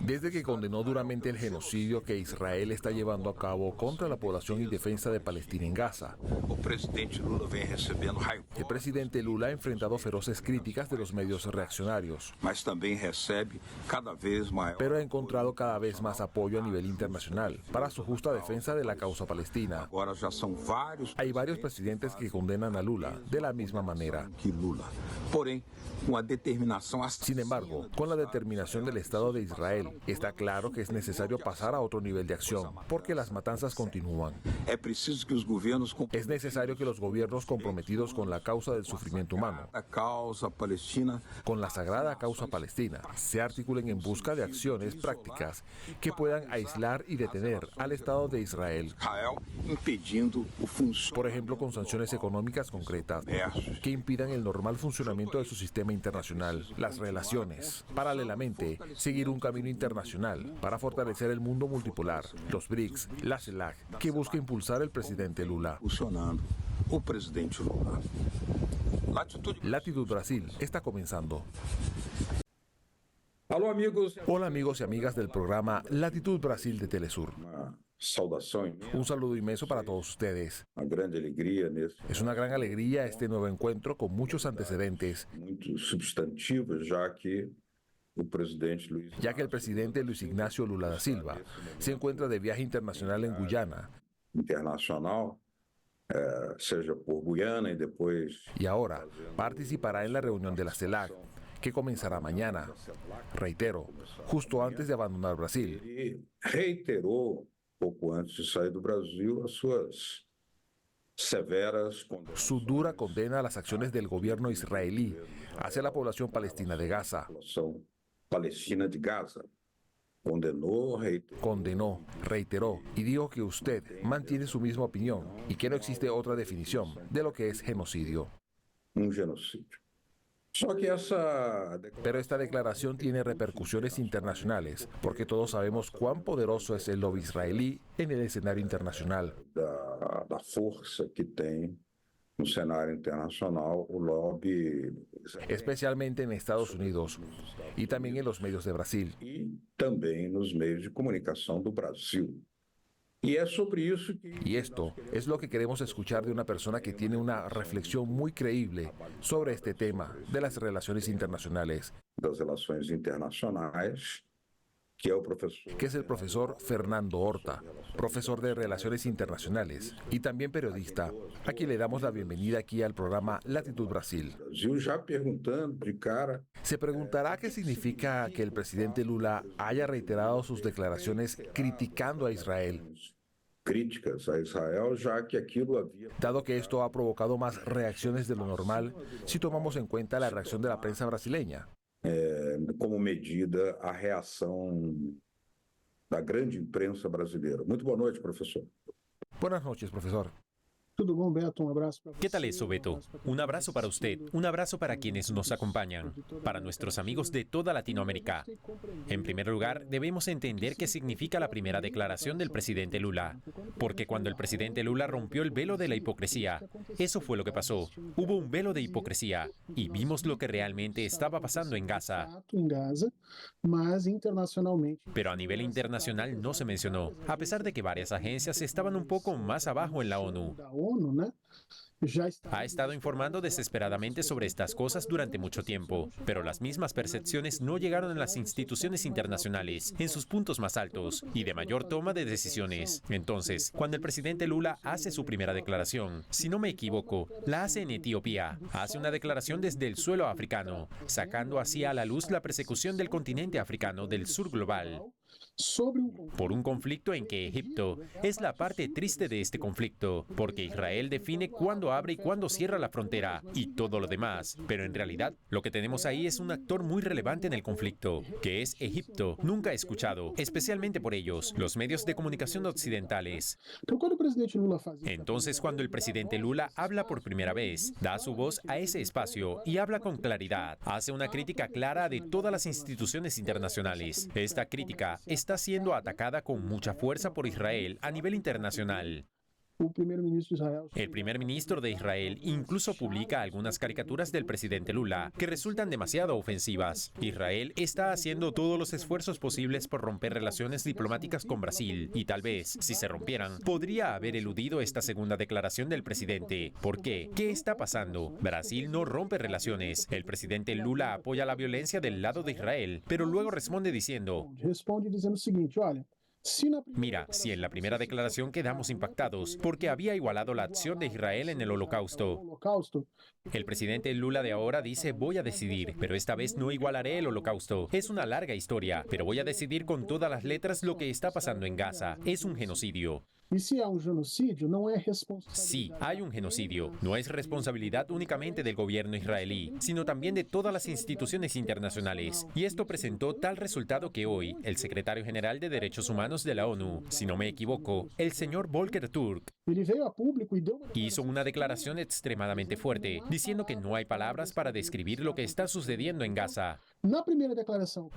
Desde que condenó duramente el genocidio que Israel está llevando a cabo contra la población indefensa de Palestina en Gaza. El presidente Lula ha enfrentado feroces críticas de los medios reaccionarios, pero ha encontrado cada vez más apoyo a nivel internacional para su justa defensa de la causa palestina. Hay varios presidentes que condenan a Lula de la misma manera. Sin embargo, con la determinación del Estado de Israel, está claro que es necesario pasar a otro nivel de acción, porque las matanzas continúan. Es necesario que los gobiernos comprometidos con la causa del sufrimiento humano, con la sagrada causa palestina, se articulen en busca de acciones prácticas que puedan aislar y detener al Estado de Israel. Por ejemplo, con sanciones económicas concretas que impidan el normal funcionamiento de su sistema internacional, las relaciones. Paralelamente, seguir un camino internacional para fortalecer el mundo multipolar, los BRICS, la CELAC, que busca impulsar el presidente Lula. Latitud Brasil está comenzando. Hola amigos y amigas del programa Latitud Brasil de Telesur. Un saludo inmenso para todos ustedes. Es una gran alegría este nuevo encuentro con muchos antecedentes, ya que el presidente Luis Ignacio Lula da Silva se encuentra de viaje internacional en Guyana. Y ahora participará en la reunión de la CELAC, que comenzará mañana. Reitero, justo antes de abandonar Brasil. Pouco antes de sair do Brasil, as suas severas condenas. Su dura condena a las acciones del gobierno israelí hacia la población palestina de Gaza. Condenó, reiteró y dijo que usted mantiene su misma opinión y que no existe otra definición de lo que es genocidio. Un genocidio. Pero esta declaración tiene repercusiones internacionales, porque todos sabemos cuán poderoso es el lobby israelí en el escenario internacional. Da força que tem no cenário internacional o lobby, especialmente en Estados Unidos y también en los medios de Brasil. Y también nos medios de comunicación do Brasil. Y esto es lo que queremos escuchar de una persona que tiene una reflexión muy creíble sobre este tema de las relaciones internacionales, que es el profesor Fernando Horta, profesor de Relaciones Internacionales y también periodista, a quien le damos la bienvenida aquí al programa Latitud Brasil. Se preguntará qué significa que el presidente Lula haya reiterado sus declaraciones criticando a Israel, dado que esto ha provocado más reacciones de lo normal si tomamos en cuenta la reacción de la prensa brasileña. Como medida a reação da grande imprensa brasileira. Muito boa noite, professor. Buenas noches, profesor. ¿Qué tal eso, Beto? Un abrazo para usted, un abrazo para quienes nos acompañan, para nuestros amigos de toda Latinoamérica. En primer lugar, debemos entender qué significa la primera declaración del presidente Lula, porque cuando el presidente Lula rompió el velo de la hipocresía, eso fue lo que pasó. Hubo un velo de hipocresía y vimos lo que realmente estaba pasando en Gaza. Pero a nivel internacional no se mencionó, a pesar de que varias agencias estaban un poco más abajo en la ONU. Ha estado informando desesperadamente sobre estas cosas durante mucho tiempo, pero las mismas percepciones no llegaron a las instituciones internacionales en sus puntos más altos y de mayor toma de decisiones. Entonces, cuando el presidente Lula hace su primera declaración, si no me equivoco, la hace en Etiopía, hace una declaración desde el suelo africano, sacando así a la luz la persecución del continente africano del sur global, por un conflicto en que Egipto es la parte triste de este conflicto, porque Israel define cuándo abre y cuándo cierra la frontera y todo lo demás. Pero en realidad, lo que tenemos ahí es un actor muy relevante en el conflicto, que es Egipto, nunca escuchado, especialmente por ellos, los medios de comunicación occidentales. Entonces, cuando el presidente Lula habla por primera vez, da su voz a ese espacio y habla con claridad, hace una crítica clara de todas las instituciones internacionales. Esta crítica está siendo atacada con mucha fuerza por Israel a nivel internacional. El primer ministro de Israel incluso publica algunas caricaturas del presidente Lula que resultan demasiado ofensivas. Israel está haciendo todos los esfuerzos posibles por romper relaciones diplomáticas con Brasil y tal vez, si se rompieran, podría haber eludido esta segunda declaración del presidente. ¿Por qué? ¿Qué está pasando? Brasil no rompe relaciones. El presidente Lula apoya la violencia del lado de Israel, pero luego responde diciendo: mira, si en la primera declaración quedamos impactados porque había igualado la acción de Israel en el Holocausto. El presidente Lula de ahora dice: voy a decidir, pero esta vez no igualaré el Holocausto. Es una larga historia, pero voy a decidir con todas las letras lo que está pasando en Gaza. Es un genocidio. Sí, hay un genocidio. No es responsabilidad únicamente del gobierno israelí, sino también de todas las instituciones internacionales. Y esto presentó tal resultado que hoy, el secretario general de Derechos Humanos de la ONU, si no me equivoco, el señor Volker Turk, hizo una declaración extremadamente fuerte, diciendo que no hay palabras para describir lo que está sucediendo en Gaza.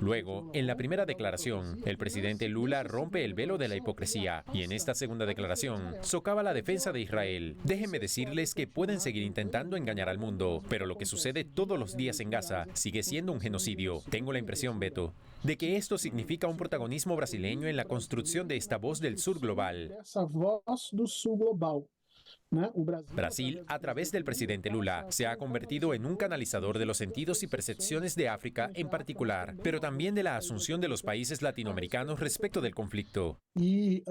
Luego, en la primera declaración, el presidente Lula rompe el velo de la hipocresía y en esta segunda declaración socava la defensa de Israel. Déjenme decirles que pueden seguir intentando engañar al mundo, pero lo que sucede todos los días en Gaza sigue siendo un genocidio. Tengo la impresión, Beto, de que esto significa un protagonismo brasileño en la construcción de esta voz del sur global. Brasil, a través del presidente Lula, se ha convertido en un canalizador de los sentidos y percepciones de África en particular, pero también de la asunción de los países latinoamericanos respecto del conflicto. Y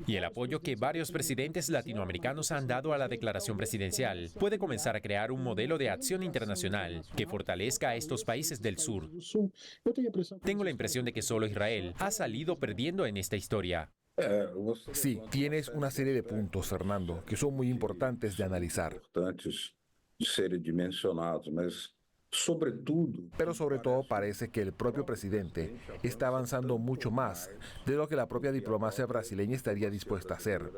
el apoyo que varios presidentes latinoamericanos han dado a la declaración presidencial puede comenzar a crear un modelo de acción internacional que fortalezca a estos países del sur. Tengo la impresión de que solo Israel ha salido perdiendo en esta historia. Sí, tienes una serie de puntos, Fernando, que son muy importantes de analizar. Pero sobre todo parece que el propio presidente está avanzando mucho más de lo que la propia diplomacia brasileña estaría dispuesta a hacer.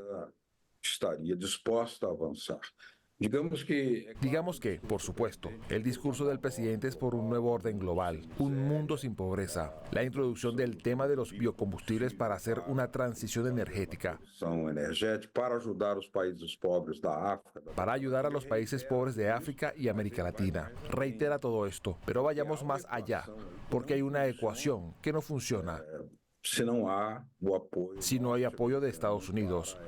Digamos que, por supuesto, el discurso del presidente es por un nuevo orden global, un mundo sin pobreza, la introducción del tema de los biocombustibles para hacer una transición energética, para ayudar a los países pobres de África y América Latina. Reitera todo esto, pero vayamos más allá, porque hay una ecuación que no funciona si no hay apoyo de Estados Unidos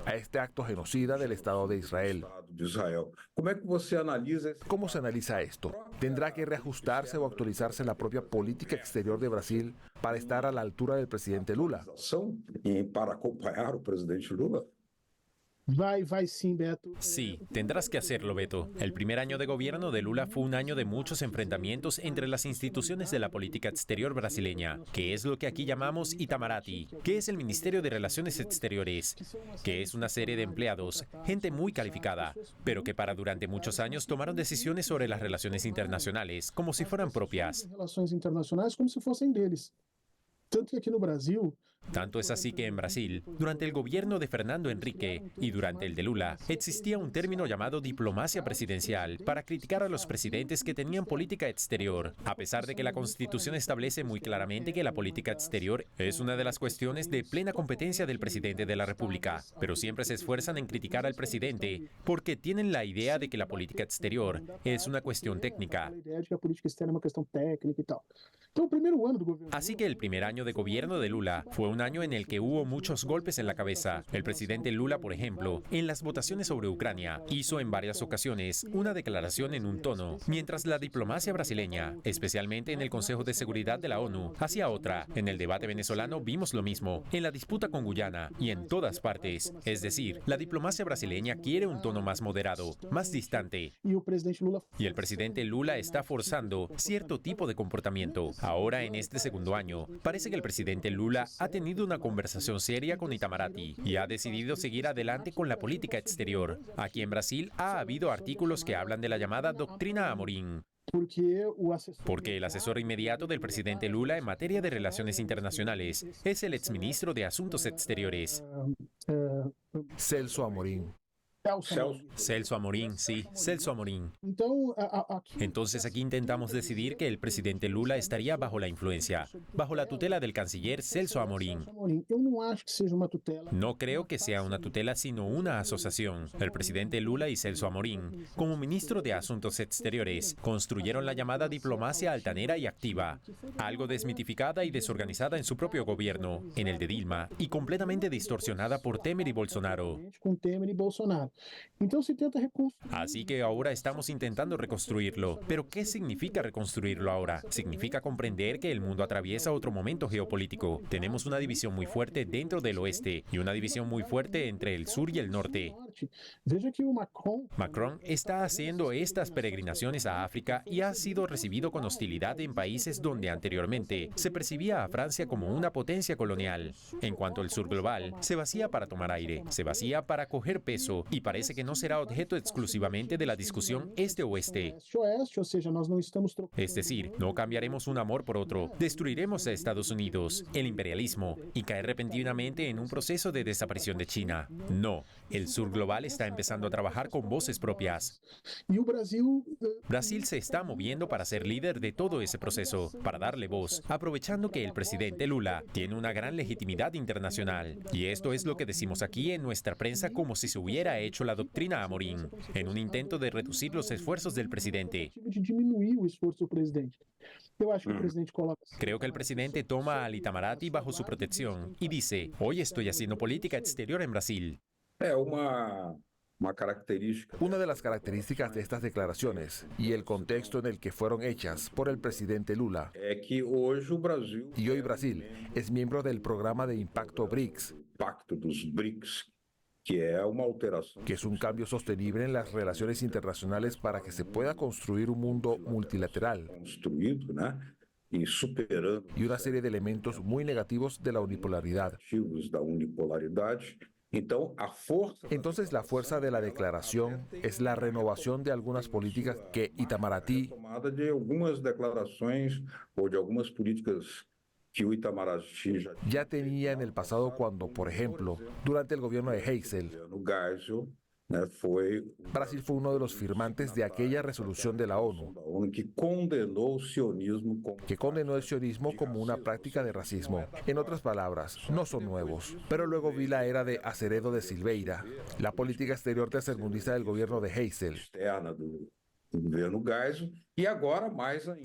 a este acto genocida del Estado de Israel. ¿Cómo se analiza esto? ¿Tendrá que reajustarse o actualizarse la propia política exterior de Brasil para estar a la altura del presidente Lula? Para acompañar al presidente Lula. Sí, tendrás que hacerlo, Beto. El primer año de gobierno de Lula fue un año de muchos enfrentamientos entre las instituciones de la política exterior brasileña, que es lo que aquí llamamos Itamaraty, que es el Ministerio de Relaciones Exteriores, que es una serie de empleados, gente muy calificada, pero que durante muchos años tomaron decisiones sobre las relaciones internacionales como si fueran propias. Tanto es así que en Brasil, durante el gobierno de Fernando Henrique y durante el de Lula, existía un término llamado diplomacia presidencial para criticar a los presidentes que tenían política exterior, a pesar de que la Constitución establece muy claramente que la política exterior es una de las cuestiones de plena competencia del presidente de la República. Pero siempre se esfuerzan en criticar al presidente porque tienen la idea de que la política exterior es una cuestión técnica. Así que el primer año de gobierno de Lula fue un año en el que hubo muchos golpes en la cabeza. El presidente Lula, por ejemplo, en las votaciones sobre Ucrania, hizo en varias ocasiones una declaración en un tono, mientras la diplomacia brasileña, especialmente en el Consejo de Seguridad de la ONU, hacía otra. En el debate venezolano vimos lo mismo, en la disputa con Guyana y en todas partes. Es decir, la diplomacia brasileña quiere un tono más moderado, más distante. Y el presidente Lula está forzando cierto tipo de comportamiento. Ahora, en este segundo año, parece que el presidente Lula ha tenido una conversación seria con Itamaraty y ha decidido seguir adelante con la política exterior. Aquí en Brasil ha habido artículos que hablan de la llamada doctrina Amorim. Porque el asesor inmediato del presidente Lula en materia de relaciones internacionales es el exministro de Asuntos Exteriores, Celso Amorim. Celso Amorín, sí, Celso Amorín. Entonces aquí intentamos decidir que el presidente Lula estaría bajo la influencia, bajo la tutela del canciller Celso Amorín. No creo que sea una tutela, sino una asociación. El presidente Lula y Celso Amorín, como ministro de Asuntos Exteriores, construyeron la llamada diplomacia altanera y activa, algo desmitificada y desorganizada en su propio gobierno, en el de Dilma, y completamente distorsionada por Temer y Bolsonaro. Así que ahora estamos intentando reconstruirlo. ¿Pero qué significa reconstruirlo ahora? Significa comprender que el mundo atraviesa otro momento geopolítico. Tenemos una división muy fuerte dentro del oeste y una división muy fuerte entre el sur y el norte. Macron está haciendo estas peregrinaciones a África y ha sido recibido con hostilidad en países donde anteriormente se percibía a Francia como una potencia colonial. En cuanto al sur global, se vacía para tomar aire, se vacía para coger peso y parece que no será objeto exclusivamente de la discusión este-oeste. Es decir, no cambiaremos un amor por otro, destruiremos a Estados Unidos, el imperialismo, y caer repentinamente en un proceso de desaparición de China. No, el sur global está empezando a trabajar con voces propias. Brasil se está moviendo para ser líder de todo ese proceso, para darle voz, aprovechando que el presidente Lula tiene una gran legitimidad internacional. Y esto es lo que decimos aquí en nuestra prensa como si se hubiera hecho la doctrina Amorín, en un intento de reducir los esfuerzos del presidente. Creo que el presidente toma al Itamaraty bajo su protección y dice, hoy estoy haciendo política exterior en Brasil. Una de las características de estas declaraciones y el contexto en el que fueron hechas por el presidente Lula y hoy Brasil es miembro del programa de impacto BRICS, que es un cambio sostenible en las relaciones internacionales para que se pueda construir un mundo multilateral y una serie de elementos muy negativos de la unipolaridad. Entonces, la fuerza de la declaración es la renovación de algunas políticas que Itamaraty ya tenía en el pasado cuando, por ejemplo, durante el gobierno de Geisel, Brasil fue uno de los firmantes de aquella resolución de la ONU que condenó el sionismo como una práctica de racismo. En otras palabras, no son nuevos. Pero luego vi la era de Azeredo de Silveira, la política exterior tercermundista del gobierno de Geisel.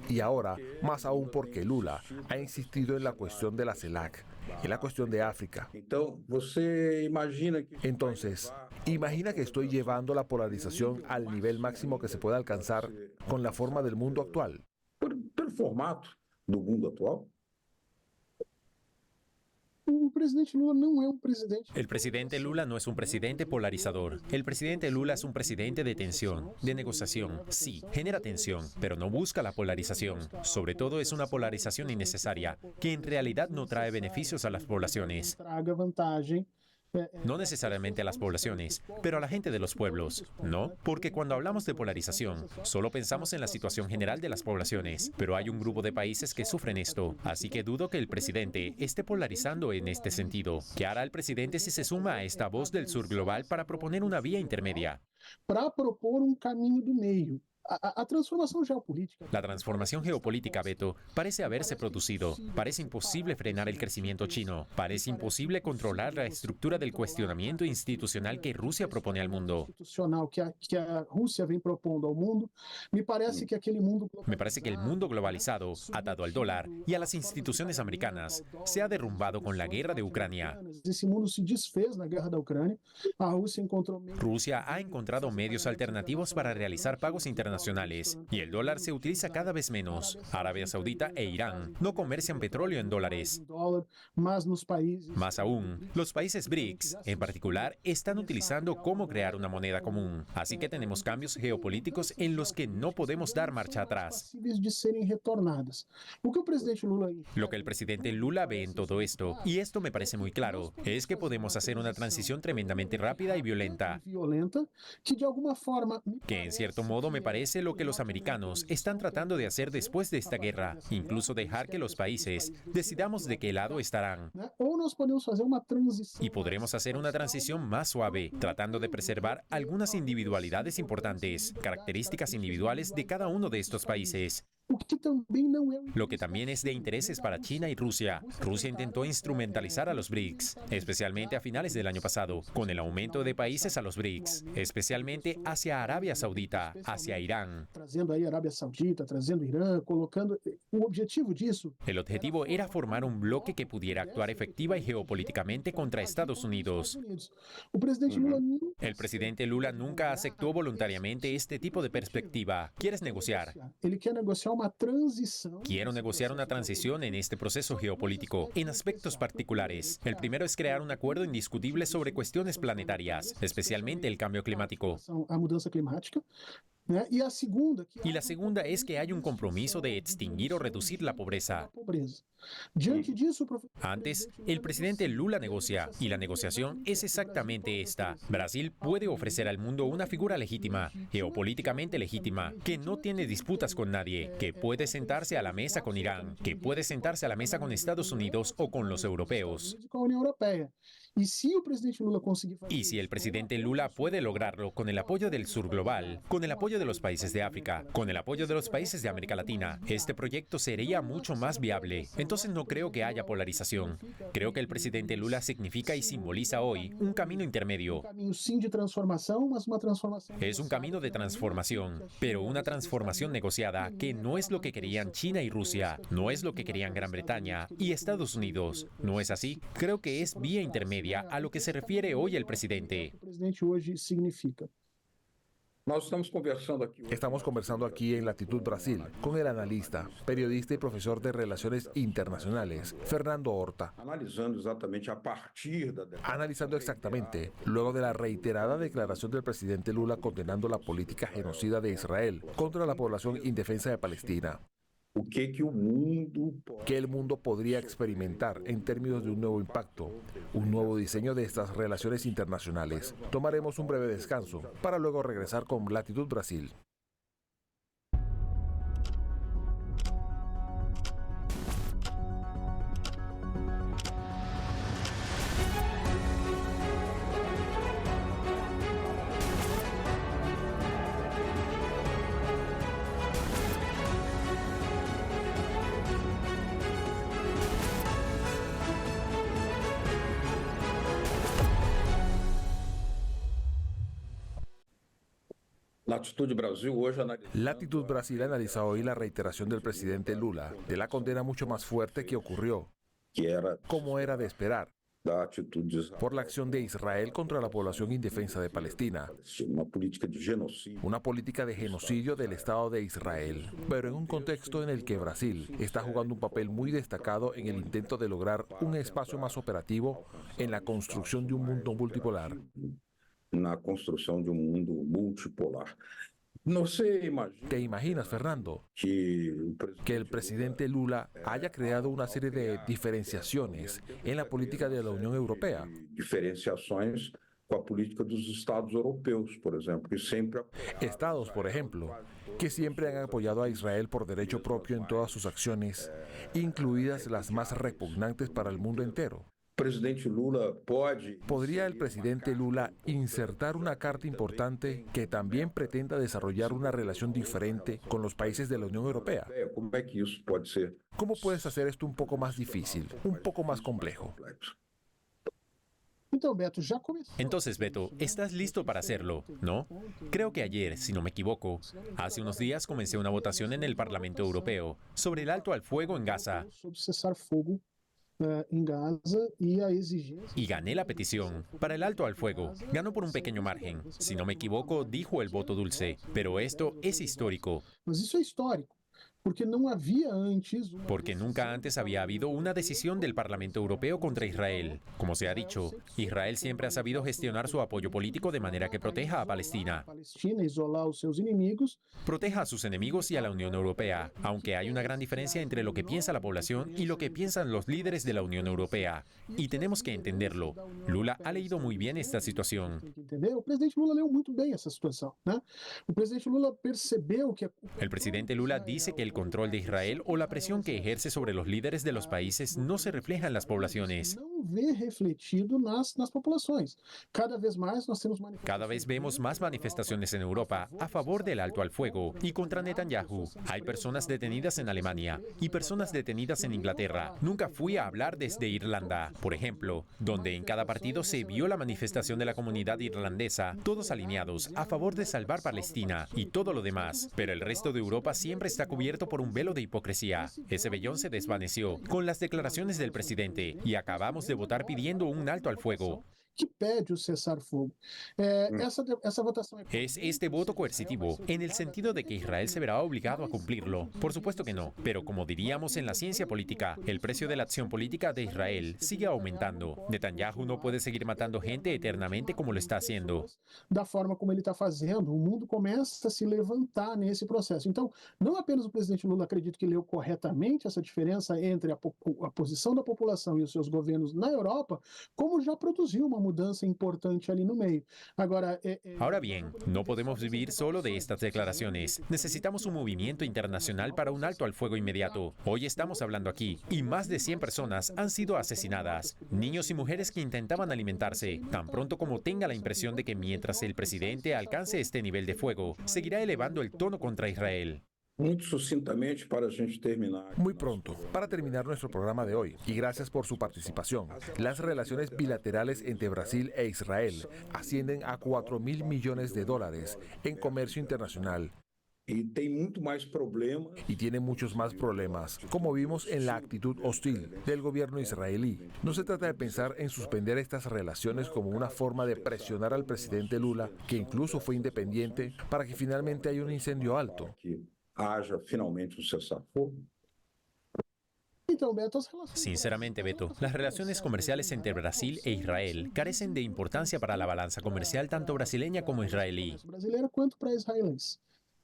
Y ahora, más aún porque Lula ha insistido en la cuestión de la CELAC, en la cuestión de África. Entonces, imagina que estoy llevando la polarización al nivel máximo que se puede alcanzar con la forma del mundo actual. El presidente Lula no es un presidente polarizador. El presidente Lula es un presidente de tensión, de negociación. Sí, genera tensión, pero no busca la polarización. Sobre todo es una polarización innecesaria, que en realidad no trae beneficios a las poblaciones. No necesariamente a las poblaciones, pero a la gente de los pueblos, ¿no? Porque cuando hablamos de polarización, solo pensamos en la situación general de las poblaciones, pero hay un grupo de países que sufren esto, así que dudo que el presidente esté polarizando en este sentido. ¿Qué hará el presidente si se suma a esta voz del sur global para proponer una vía intermedia? Para propor caminho do meio. La transformación geopolítica, Beto, parece haberse producido. Parece imposible frenar el crecimiento chino. Parece imposible controlar la estructura del cuestionamiento institucional que Rusia propone al mundo. Me parece que el mundo globalizado, atado al dólar y a las instituciones americanas, se ha derrumbado con la guerra de Ucrania. Rusia ha encontrado medios alternativos para realizar pagos internacionales y el dólar se utiliza cada vez menos. Arabia Saudita e Irán no comercian petróleo en dólares. Más aún, los países BRICS, en particular, están utilizando cómo crear una moneda común. Así que tenemos cambios geopolíticos en los que no podemos dar marcha atrás. Lo que el presidente Lula ve en todo esto, y esto me parece muy claro, es que podemos hacer una transición tremendamente rápida y violenta, que en cierto modo me parece parece lo que los americanos están tratando de hacer después de esta guerra, incluso dejar que los países decidamos de qué lado estarán. Ou nós podemos fazer uma transição. Y podremos hacer una transición más suave, tratando de preservar algunas individualidades importantes, características individuales de cada uno de estos países. O que também não é Lo que también es de intereses para China y Rusia. Rusia intentó instrumentalizar a los BRICS, especialmente a finales del año pasado, con el aumento de países a los BRICS, especialmente hacia Arabia Saudita, hacia Irán. trazendo aí a Arábia Saudita, trazendo o Irã, colocando. O objetivo disso El objetivo era formar un bloque que pudiera actuar efectiva y geopolíticamente contra Estados Unidos. O presidente Lula El presidente Lula nunca aceptó voluntariamente este tipo de perspectiva. ¿Quieres negociar? ele quer negociar uma transição. Quiero negociar una transición en este proceso geopolítico, en aspectos particulares. El primero es crear un acuerdo indiscutible sobre cuestiones planetarias, especialmente el cambio climático. A mudança climática, né? E a segunda que Y la segunda es que hay un compromiso de extinguir o reducir la pobreza. a pobreza. Diante disso, Antes, el presidente Lula negocia, y la negociación es exactamente esta. Brasil puede ofrecer al mundo una figura legítima, geopolíticamente legítima, que no tiene disputas con nadie, que puede sentarse a la mesa con Irán, que puede sentarse a la mesa con Estados Unidos o con los europeos. com a União Europeia. E se o presidente Lula conseguir fazer Y si el presidente Lula puede lograrlo con el apoyo del sur global, con el apoyo de los países de África, con el apoyo de los países de América Latina, este proyecto sería mucho más viable. Entonces no creo que haya polarización. Creo que el presidente Lula significa y simboliza hoy un camino intermedio. caminho sim de transformação, mas uma transformação. Es un camino de transformación, pero una transformación negociada que no es lo que querían China y Rusia, no es lo que querían Gran Bretaña y Estados Unidos. ¿No es así? Creo que es vía intermedia a lo que se refiere hoy el presidente. O presidente hoje significa. Nós estamos conversando aqui hoje. Estamos conversando aquí en Latitud Brasil con el analista, periodista y profesor de Relaciones Internacionales, Fernando Horta. Analisando exatamente a partir da Analizando exactamente, luego de la reiterada declaración del presidente Lula condenando la política genocida de Israel contra la población indefensa de Palestina, o que o mundo que el mundo podría experimentar en términos de un nuevo impacto, un nuevo diseño de estas relaciones internacionales. Tomaremos un breve descanso para luego regresar con Latitud Brasil. Latitude Brasil hoje Latitud Brasil analiza hoy la reiteración del presidente Lula de la condena mucho más fuerte que ocurrió, que era como era de esperar, da atitude de Israel, por la acción de Israel contra la población indefensa de Palestina, uma política de genocídio. una política de genocidio del Estado de Israel, pero en un contexto en el que Brasil está jugando un papel muy destacado en el intento de lograr un espacio más operativo en la construcción de un mundo multipolar. Na construção de mundo multipolar. Você imagina ¿Te imaginas, Fernando, que que el presidente Lula haya creado una serie de diferenciaciones en la política de la Unión Europea? diferenciações com a política dos Estados europeus, por exemplo, que sempre Estados, por ejemplo, que siempre han apoyado a Israel por derecho propio en todas sus acciones, incluidas las más repugnantes para el mundo entero. o presidente Lula pode ¿Podría el presidente Lula insertar una carta importante que también pretenda desarrollar una relación diferente con los países de la Unión Europea? como é que isso pode ser ¿Cómo puedes hacer esto un poco más difícil, un poco más complejo? complexo? Então, Beto, já começou. Entonces, Beto, ¿estás listo para hacerlo? ¿No? Creo que ayer, si no me equivoco, hace unos días comencé una votación en el Parlamento Europeo sobre el alto al fuego en Gaza Sobre cessar fogo em Gaza e a exigência. y gané la petición para el alto al fuego. Ganó por un pequeño margen. Si no me equivoco, dijo el voto dulce. Pero esto es histórico. Mas isso é histórico. porque não havia antes Porque nunca antes había habido una decisión del Parlamento Europeo contra Israel. Como se ha dicho, Israel siempre ha sabido gestionar su apoyo político de manera que proteja a Palestina, isolar os seus inimigos. proteja a sus enemigos y a la Unión Europea, aunque hay una gran diferencia entre lo que piensa la población y lo que piensan los líderes de la Unión Europea. Y tenemos que entenderlo. Lula ha leído muy bien esta situación. Entendeu? O presidente Lula leu muito bem essa situação, né? O presidente Lula percebeu que El presidente Lula dice que el control de Israel o la presión que ejerce sobre los líderes de los países no se refleja en las poblaciones. não vê refletido nas populações. Cada vez mais nós temos Cada vez vemos más manifestaciones en Europa a favor del alto al fuego y contra Netanyahu. Hay personas detenidas en Alemania y personas detenidas en Inglaterra. Nunca fui a hablar desde Irlanda, por ejemplo, donde en cada partido se vio la manifestación de la comunidad irlandesa, todos alineados a favor de salvar Palestina y todo lo demás. Pero el resto de Europa siempre está cubierto por un velo de hipocresía. Ese vellón se desvaneció con las declaraciones del presidente y acabamos de votar pidiendo un alto al fuego. que pede o cessar-fogo. Essa votação ¿Es este voto coercitivo en el sentido de que Israel se verá obligado a cumplirlo? Por supuesto que no, pero como diríamos en la ciencia política, el precio de la acción política de Israel sigue aumentando. Netanyahu no puede seguir matando gente eternamente como lo está haciendo. da forma como ele está fazendo, o mundo começa a se levantar nesse processo. Então, não apenas o presidente Lula acredito que leu corretamente essa diferença entre a posição da população e os seus governos na Europa, como já produziu uma mudança importante ali no meio. Agora, Ahora bien, no podemos vivir solo de estas declaraciones. Necesitamos un movimiento internacional para un alto al fuego inmediato. Hoy estamos hablando aquí y más de 100 personas han sido asesinadas. Niños y mujeres que intentaban alimentarse. Tan pronto como tenga la impresión de que mientras el presidente alcance este nivel de fuego, seguirá elevando el tono contra Israel. Muito sucintamente, para a gente terminar. Muy pronto, para terminar nuestro programa de hoy, y gracias por su participación, las relaciones bilaterales entre Brasil e Israel ascienden a $4.000 millones en comercio internacional E tem muito mais problema. y tiene muchos más problemas, como vimos en la actitud hostil del gobierno israelí. No se trata de pensar en suspender estas relaciones como una forma de presionar al presidente Lula, que incluso fue independiente, para que finalmente haya un incendio alto. Que haja finalmente um cessar-fogo. então, Beto, as relações Sinceramente, Beto, las relaciones comerciales entre Brasil e Israel carecen de importancia para la balanza comercial tanto brasileña como israelí. brasileira quanto para israelenses.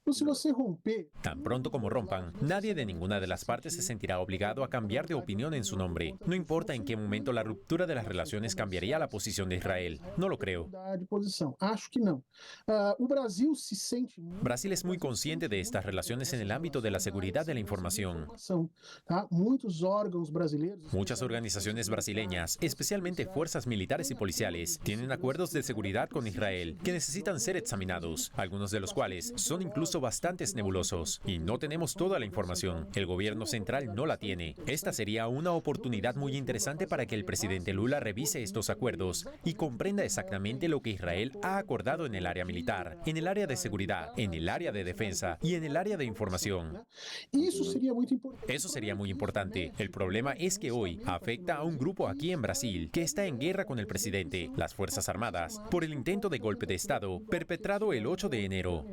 Então, se você romper, Tan pronto como rompan, nadie de ninguna de las partes se sentirá obligado a cambiar de opinión en su nombre. No importa en qué momento la ruptura de las relaciones cambiaría la posición de Israel. No lo creo. mudar de posição. Acho que não. O Brasil se sente Brasil es muy consciente de estas relaciones en el ámbito de la seguridad de la información. tá? Muitos órgãos brasileiros Muchas organizaciones brasileñas, especialmente fuerzas militares y policiales, tienen acuerdos de seguridad con Israel que necesitan ser examinados, algunos de los cuales son incluso bastantes nebulosos. Y no tenemos toda la información. El gobierno central no la tiene. Esta sería una oportunidad muy interesante para que el presidente Lula revise estos acuerdos y comprenda exactamente lo que Israel ha acordado en el área militar, en el área de seguridad, en el área de defensa y en el área de información. Isso seria muito importante. Eso sería muy importante. El problema es que hoy afecta a un grupo aquí en Brasil que está en guerra con el presidente, las Fuerzas Armadas, por el intento de golpe de Estado perpetrado el 8 de enero.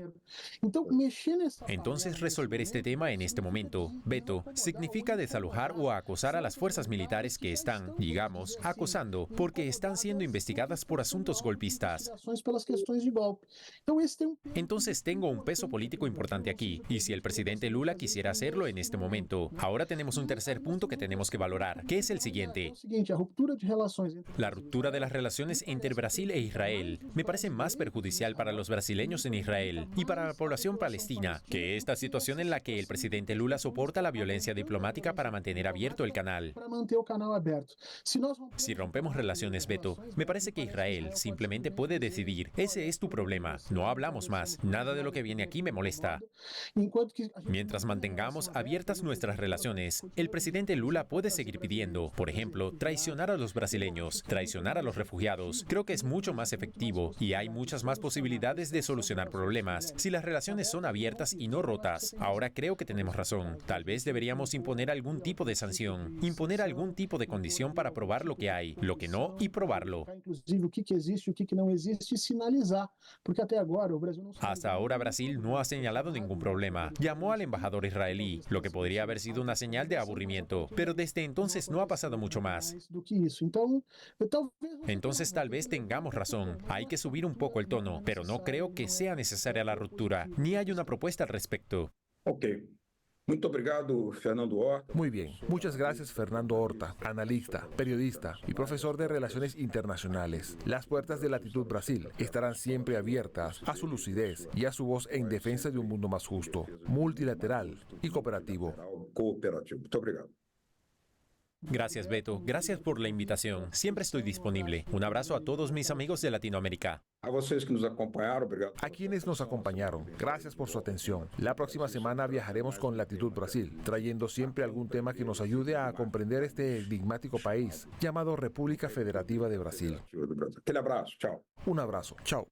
Então, mexer nessa Entonces, resolver este tema en este momento, Beto, significa desalojar o acosar a las fuerzas militares que están, digamos, acosando porque están siendo investigadas por asuntos golpistas. ações pelas questões de golpe. Então, esse tem Entonces tengo un peso político importante aquí, y si el presidente Lula quisiera hacerlo en este momento, ahora tenemos un tercer punto que tenemos que valorar, que es el siguiente. o seguinte, a ruptura de relações entre La ruptura de las relaciones entre Brasil e Israel me parece más perjudicial para los brasileños en Israel y para la población palestina que esta situación en la que el presidente Lula soporta la violencia diplomática para mantener abierto el canal. para manter o canal aberto. Se nós Si rompemos relaciones, Beto, me parece que Israel simplemente puede decidir, ese es tu problema, no hablamos más, nada de lo que viene aquí me molesta. enquanto que a gente Mientras mantengamos abiertas nuestras relaciones, el presidente Lula puede seguir pidiendo, por ejemplo, traicionar a los brasileños, traicionar a los refugiados. Creo que es mucho más efectivo y hay muchas más posibilidades de solucionar problemas si las relaciones son abiertas y no rotas. Ahora creo que tenemos razón. Tal vez deberíamos imponer algún tipo de sanción, imponer algún tipo de condición para probar lo que hay, lo que no y probarlo. Inclusive o que existe, o que não existe, e sinalizar, porque até agora o Brasil não. Hasta ahora Brasil no ha señalado ningún problema. Llamó al embajador israelí, lo que podría haber sido una señal de aburrimiento, pero desde entonces no ha pasado mucho más. Entonces tal vez tengamos razón. Hay que subir un poco el tono, pero no creo que sea necesaria la ruptura, ni hay una propuesta al respecto. Ok. Muito obrigado, Fernando Horta. Muy bien. Muchas gracias, Fernando Horta, analista, periodista y profesor de Relaciones Internacionales. Las puertas de Latitud Brasil estarán siempre abiertas a su lucidez y a su voz en defensa de un mundo más justo, multilateral y cooperativo. Cooperativo. Muito obrigado. Gracias, Beto. Gracias por la invitación. Siempre estoy disponible. Un abrazo a todos mis amigos de Latinoamérica. A vocês que nos acompanharam, obrigado. A quienes nos acompañaron, gracias por su atención. La próxima semana viajaremos con Latitud Brasil, trayendo siempre algún tema que nos ayude a comprender este enigmático país llamado República Federativa de Brasil. Aquele abraço. Tchau. Un abrazo. Chao.